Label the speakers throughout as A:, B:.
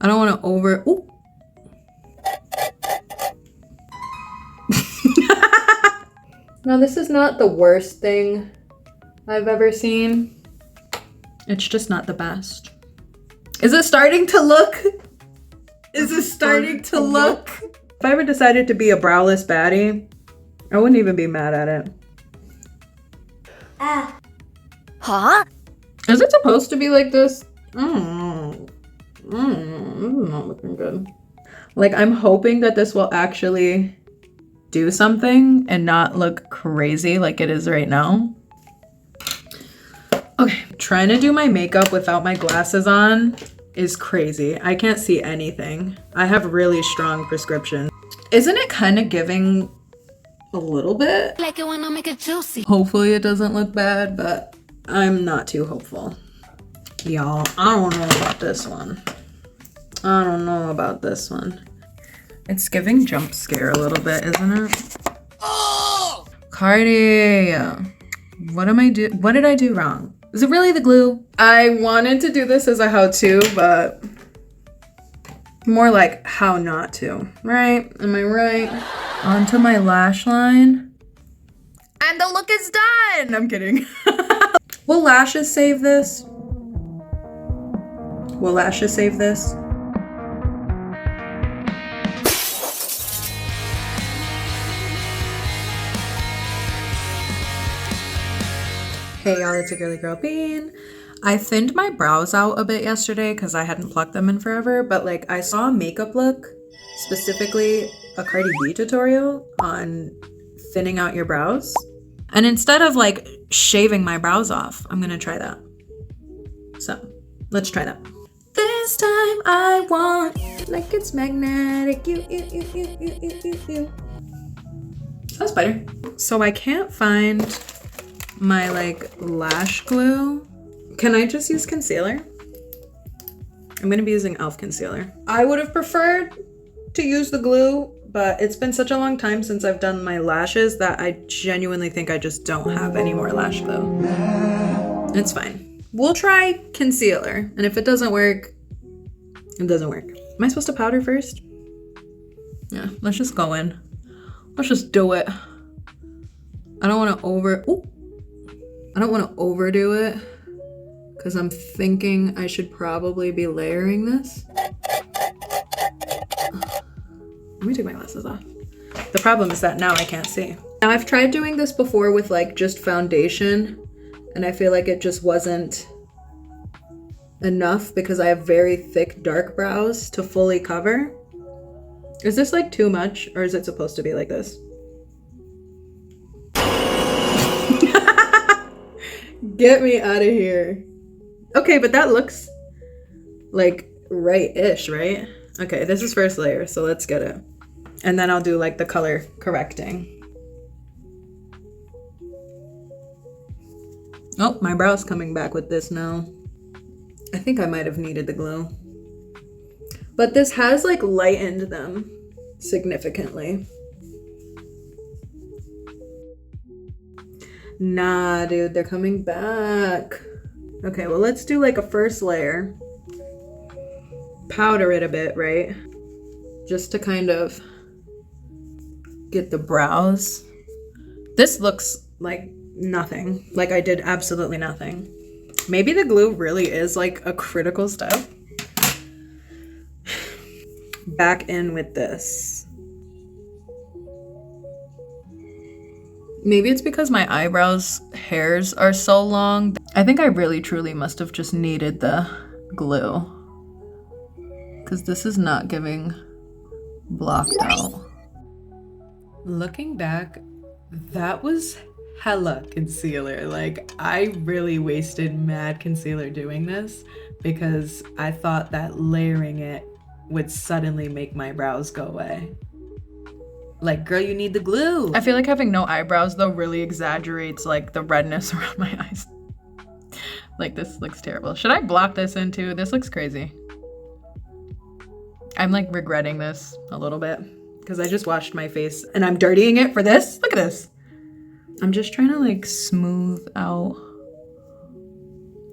A: I don't want to over... Ooh. Now, this is not the worst thing I've ever seen. It's just not the best. Is it starting to look? Is it starting to look? If I ever decided to be a browless baddie, I wouldn't even be mad at it.
B: Huh?
A: Is it supposed to be like this? This is not looking good. Like, I'm hoping that this will actually do something and not look crazy like it is right now. Okay, trying to do my makeup without my glasses on is crazy. I can't see anything. I have really strong prescription. Isn't it kind of giving a little bit?
B: Like it when I make it juicy.
A: Hopefully it doesn't look bad, but I'm not too hopeful. Y'all, I don't know about this one. I don't know about this one. It's giving jump scare a little bit, isn't it?
B: Oh!
A: Cardi, what did I do wrong? Is it really the glue? I wanted to do this as a how-to, but more like how not to, right? Am I right? Onto my lash line. And the look is done! I'm kidding. Will lashes save this? Will lashes save this? Hey y'all, it's a girly girl Bean. I thinned my brows out a bit yesterday because I hadn't plucked them in forever, but like I saw a makeup look, specifically a Cardi B tutorial on thinning out your brows. And instead of like shaving my brows off, I'm gonna try that. So let's try that. This time I want like it's magnetic. You. That's better. So I can't find my like lash glue. Can I just use concealer? I'm gonna be using e.l.f. concealer. I would have preferred to use the glue, but it's been such a long time since I've done my lashes that I genuinely think I just don't have any more lash glue. It's fine. We'll try concealer, and if it doesn't work, it doesn't work. Am I supposed to powder first? Yeah, let's just go in. Let's just do it. I don't want to I don't want to overdo it because I'm thinking I should probably be layering this. Let me take my glasses off. The problem is that now I can't see. Now I've tried doing this before with like just foundation and I feel like it just wasn't enough because I have very thick dark brows to fully cover. Is this like too much or is it supposed to be like this? Get me out of here. Okay, but that looks like right-ish, right? Okay, this is first layer, so let's get it. And then I'll do like the color correcting. Oh, my brow's coming back with this now. I think I might have needed the glue. But this has like lightened them significantly. Nah, dude, they're coming back. Okay, well, let's do like a first layer. Powder it a bit, right? Just to kind of get the brows. This looks like nothing. Like I did absolutely nothing. Maybe the glue really is like a critical step. Back in with this. Maybe it's because my eyebrows hairs are so long. I think I really truly must have just needed the glue. Because this is not giving blocked out. Looking back, that was hella concealer. Like I really wasted mad concealer doing this because I thought that layering it would suddenly make my brows go away. Like, girl, you need the glue. I feel like having no eyebrows, though, really exaggerates, like, the redness around my eyes. Like, this looks terrible. Should I block this in, too? This looks crazy. I'm, like, regretting this a little bit. Because I just washed my face, and I'm dirtying it for this. Look at this. I'm just trying to, like, smooth out,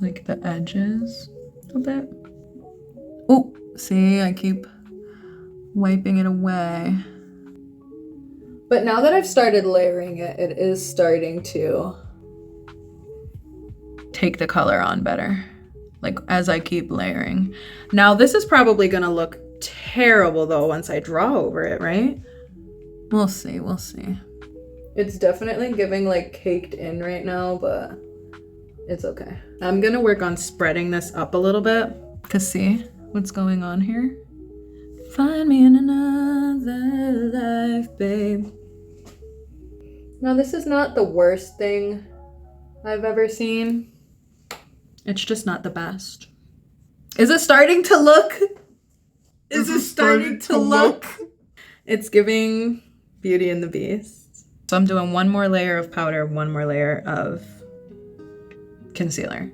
A: like, the edges a bit. Oh, See, I keep wiping it away. But now that I've started layering it, it is starting to take the color on better. Like as I keep layering. Now this is probably gonna look terrible though once I draw over it, right? We'll see, we'll see. It's definitely giving like caked in right now, but it's okay. I'm gonna work on spreading this up a little bit. Cause see what's going on here? Find me in another life, babe. Now this is not the worst thing I've ever seen. It's just not the best. Is it starting to look? Is it starting to look? It's giving Beauty and the Beast. So I'm doing one more layer of powder, one more layer of concealer.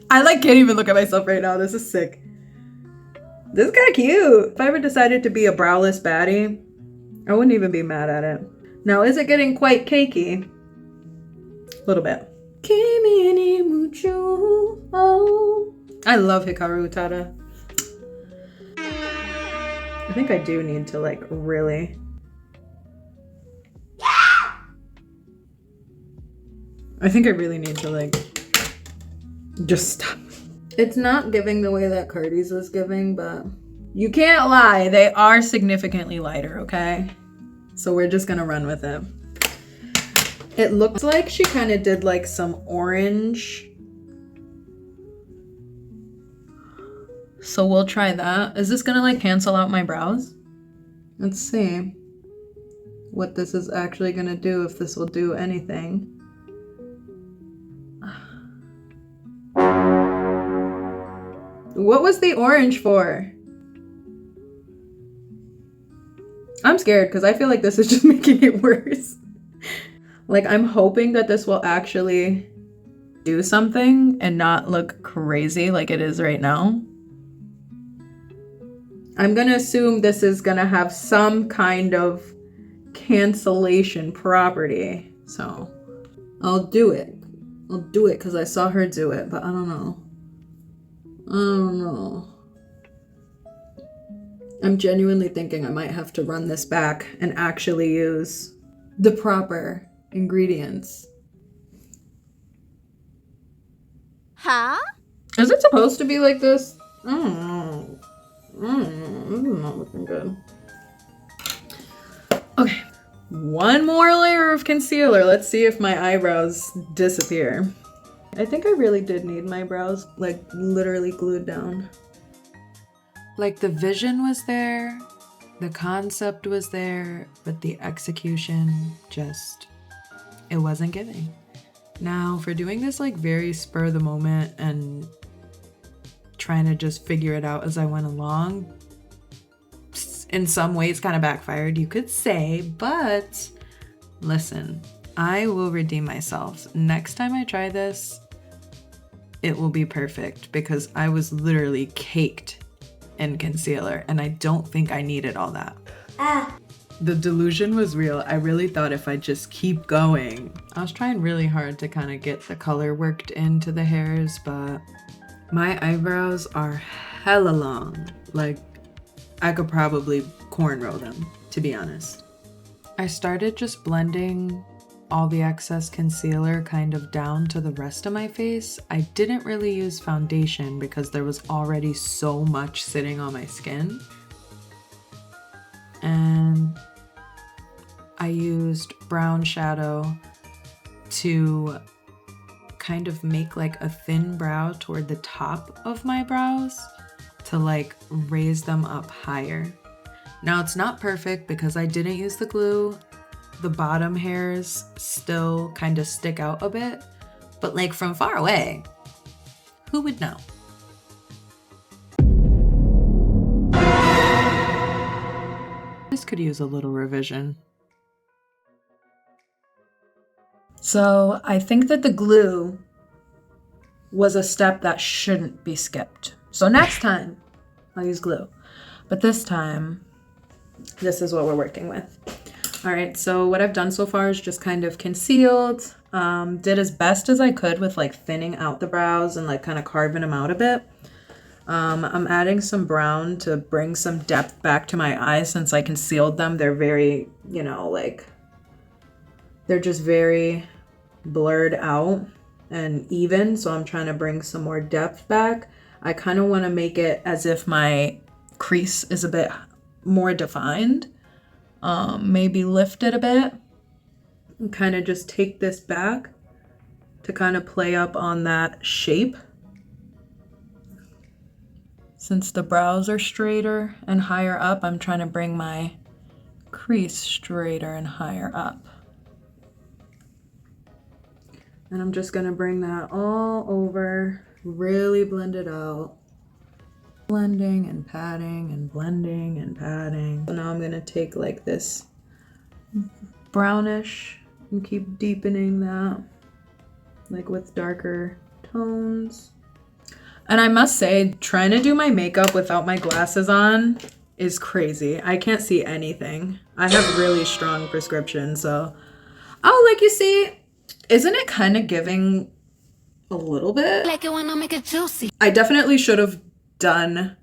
A: I like can't even look at myself right now. This is sick. This is kind of cute. If I ever decided to be a browless baddie, I wouldn't even be mad at it. Now, is it getting quite cakey? A little bit. Kimi ni mucho. Oh. I love Hikaru Utada. I think I do need to like really. I think I really need to like just stop. It's not giving the way that Cardi's was giving, but you can't lie. They are significantly lighter, okay? So we're just gonna run with it. It looks like she kind of did like some orange. So we'll try that. Is this gonna like cancel out my brows? Let's see what this is actually gonna do, if this will do anything. What was the orange for? I'm scared because I feel like this is just making it worse. Like I'm hoping that this will actually do something and not look crazy like it is right now. I'm gonna assume this is gonna have some kind of cancellation property. So I'll do it. I'll do it because I saw her do it, but I don't know. I don't know. I'm genuinely thinking I might have to run this back and actually use the proper ingredients.
B: Huh?
A: Is it supposed to be like this? I don't know. This is not looking good. Okay. One more layer of concealer. Let's see if my eyebrows disappear. I think I really did need my brows like literally glued down. Like the vision was there, the concept was there, but the execution just, it wasn't giving. Now for doing this like very spur of the moment and trying to just figure it out as I went along, in some ways kind of backfired, you could say, but listen, I will redeem myself. Next time I try this, it will be perfect because I was literally caked in concealer and I don't think I needed all that. The delusion was real. I really thought if I just keep going. I was trying really hard to kind of get the color worked into the hairs, but my eyebrows are hella long. Like I could probably cornrow them, to be honest. I started just blending all the excess concealer kind of down to the rest of my face. I didn't really use foundation because there was already so much sitting on my skin. And I used brown shadow to kind of make like a thin brow toward the top of my brows to like raise them up higher. Now it's not perfect because I didn't use the glue. The bottom hairs still kind of stick out a bit, but like from far away, who would know? This could use a little revision. So I think that the glue was a step that shouldn't be skipped. So next time I'll use glue, but this time, this is what we're working with. All right, so what I've done so far is just kind of concealed, did as best as I could with like thinning out the brows and like kind of carving them out a bit. I'm adding some brown to bring some depth back to my eyes since I concealed them. They're very, you know, like, they're just very blurred out and even. So I'm trying to bring some more depth back. I kind of want to make it as if my crease is a bit more defined. Maybe lift it a bit and kind of just take this back to kind of play up on that shape. Since the brows are straighter and higher up, I'm trying to bring my crease straighter and higher up. And I'm just gonna bring that all over, really blend it out. Blending and patting and blending and patting. So now I'm gonna take like this brownish and keep deepening that, like with darker tones. And I must say, trying to do my makeup without my glasses on is crazy. I can't see anything. I have really strong prescription, so. Oh, like you see, isn't it kind of giving a little bit?
B: Like it when I make it juicy.
A: I definitely should have done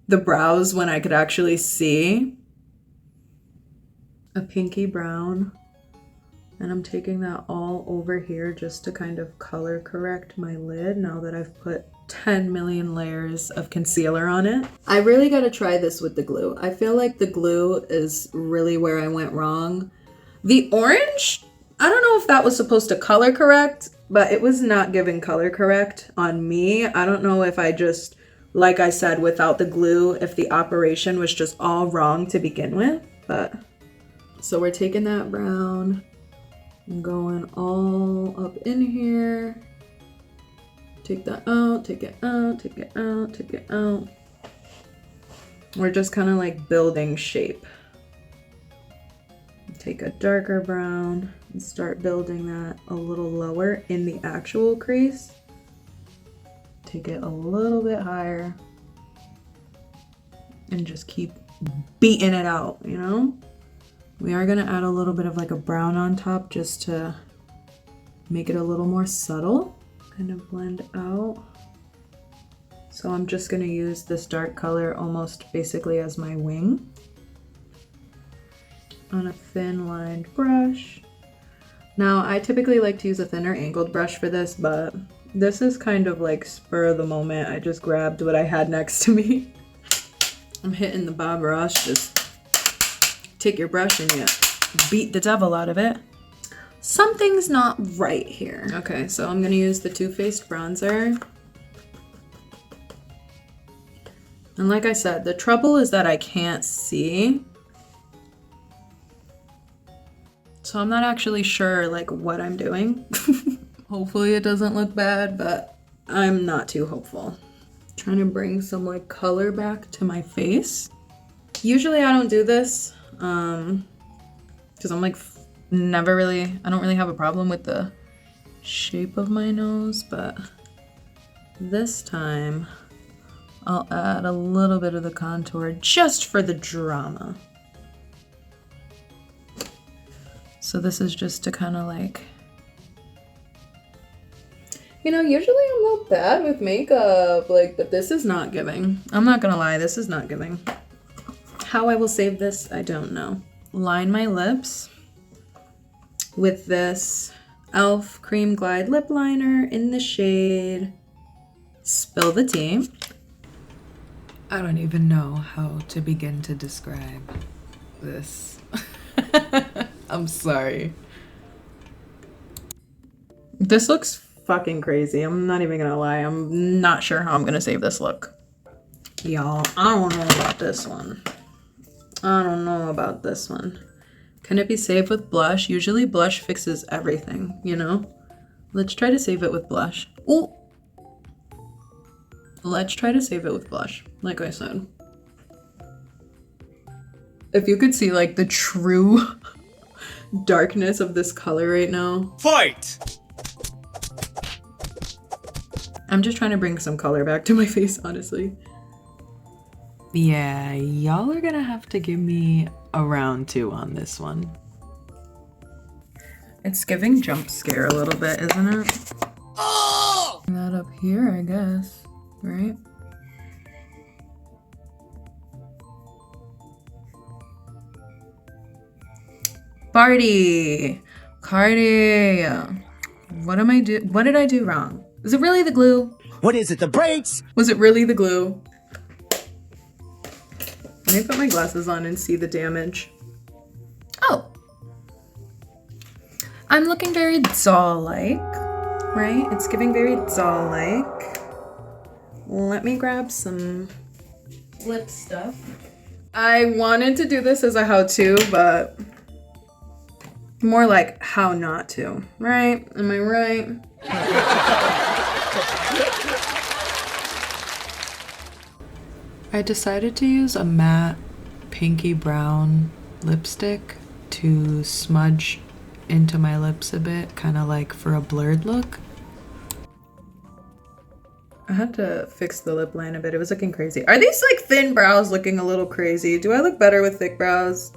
A: the brows when I could actually see. A pinky brown. And I'm taking that all over here just to kind of color correct my lid now that I've put 10 million layers of concealer on it. I really gotta try this with the glue. I feel like the glue is really where I went wrong. The orange, I don't know if that was supposed to color correct, but it was not giving color correct on me. I don't know if I just, like I said, without the glue, if the operation was just all wrong to begin with, but. So we're taking that brown and going all up in here. Take that out, take it out, take it out, take it out. We're just kind of like building shape. Take a darker brown and start building that a little lower in the actual crease. Take it a little bit higher and just keep beating it out, you know? We are gonna add a little bit of like a brown on top just to make it a little more subtle, kind of blend out. So I'm just gonna use this dark color almost basically as my wing on a thin lined brush. Now I typically like to use a thinner angled brush for this, but this is kind of like spur of the moment. I just grabbed what I had next to me. I'm hitting the Bob Ross, just take your brush and you beat the devil out of it. Something's not right here. Okay, so I'm gonna use the Too Faced bronzer. And like I said, the trouble is that I can't see. So I'm not actually sure like what I'm doing. Hopefully it doesn't look bad, but I'm not too hopeful. Trying to bring some like color back to my face. Usually I don't do this because I'm like I don't really have a problem with the shape of my nose, but this time I'll add a little bit of the contour just for the drama. So this is just to kind of like, you know, usually I'm not bad with makeup, like, but this is not giving. I'm not gonna lie, this is not giving. How I will save this, I don't know. Line my lips with this e.l.f. Cream Glide Lip Liner in the shade Spill the Tea. I don't even know how to begin to describe this. I'm sorry. This looks fucking crazy. I'm not even gonna lie. I'm not sure how I'm gonna save this look. Y'all, I don't know about this one. I don't know about this one. Can it be saved with blush? Usually blush fixes everything, you know? Let's try to save it with blush. Ooh. Let's try to save it with blush, like I said. If you could see like the true darkness of this color right now.
C: Fight!
A: I'm just trying to bring some color back to my face, honestly. Yeah, y'all are gonna have to give me a round 2 on this one. It's giving jump scare a little bit, isn't it? Oh! That up here, I guess, right? Barty. Cardi. What did I do wrong? Is it really the glue?
C: What is it, the brakes?
A: Was it really the glue? Let me put my glasses on and see the damage. Oh. I'm looking very doll-like, right? It's giving very doll-like. Let me grab some lip stuff. I wanted to do this as a how-to, but more like how not to, right? Am I right? I decided to use a matte pinky brown lipstick to smudge into my lips a bit, kind of like for a blurred look. I had to fix the lip line a bit. It was looking crazy. Are these like thin brows looking a little crazy? Do I look better with thick brows?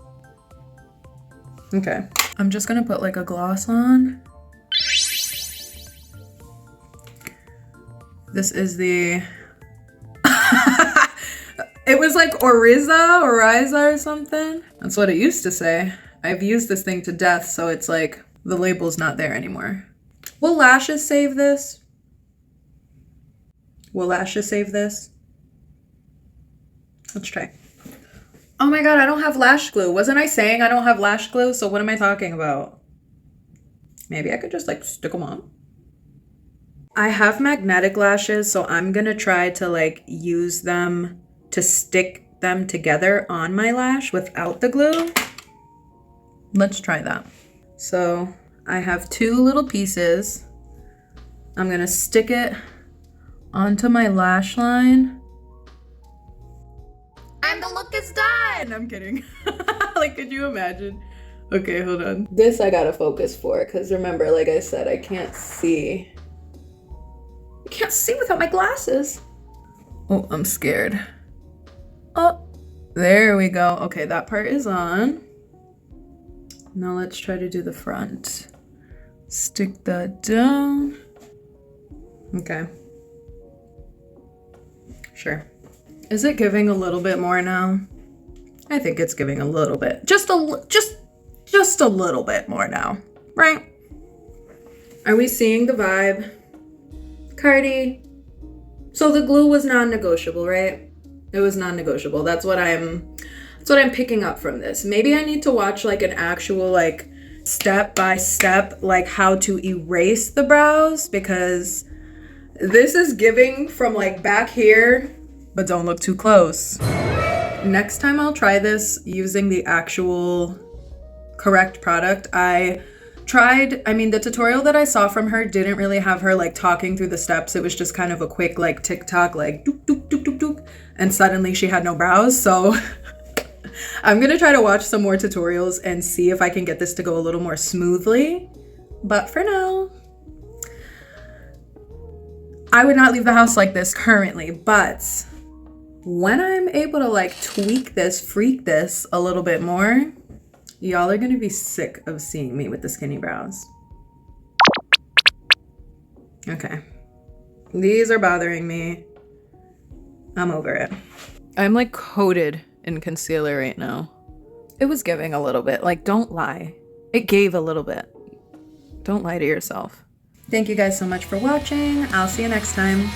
A: Okay. I'm just gonna put like a gloss on. This is the... It was like Oriza or something. That's what it used to say. I've used this thing to death, so it's like the label's not there anymore. Will lashes save this? Will lashes save this? Let's try. Oh my god, I don't have lash glue. Wasn't I saying I don't have lash glue? So what am I talking about? Maybe I could just like stick them on. I have magnetic lashes, so I'm gonna try to like use them to stick them together on my lash without the glue. Let's try that. So I have two little pieces. I'm gonna stick it onto my lash line. And the look is done! I'm kidding. Like, could you imagine? Okay, hold on. This I gotta focus for, because remember, like I said, I can't see. I can't see without my glasses. Oh, I'm scared. Oh, there we go. Okay, that part is on. Now let's try to do the front. Stick that down. Okay. Sure. Is it giving a little bit more now? I think it's giving a little bit. Just a little bit more now, right? Are we seeing the vibe? Cardi. So the glue was non-negotiable, right? It was non-negotiable. That's what I'm picking up from this. Maybe I need to watch like an actual like step by step like how to erase the brows, because this is giving from like back here, but don't look too close. Next time I'll try this using the actual correct product. The tutorial that I saw from her didn't really have her like talking through the steps. It was just kind of a quick like TikTok, like dook, dook, dook, dook, dook, and suddenly she had no brows. So I'm gonna try to watch some more tutorials and see if I can get this to go a little more smoothly. But for now, I would not leave the house like this currently, but when I'm able to like tweak this, freak this a little bit more, y'all are gonna be sick of seeing me with the skinny brows. Okay. These are bothering me. I'm over it. I'm like coated in concealer right now. It was giving a little bit. Like, don't lie. It gave a little bit. Don't lie to yourself. Thank you guys so much for watching. I'll see you next time.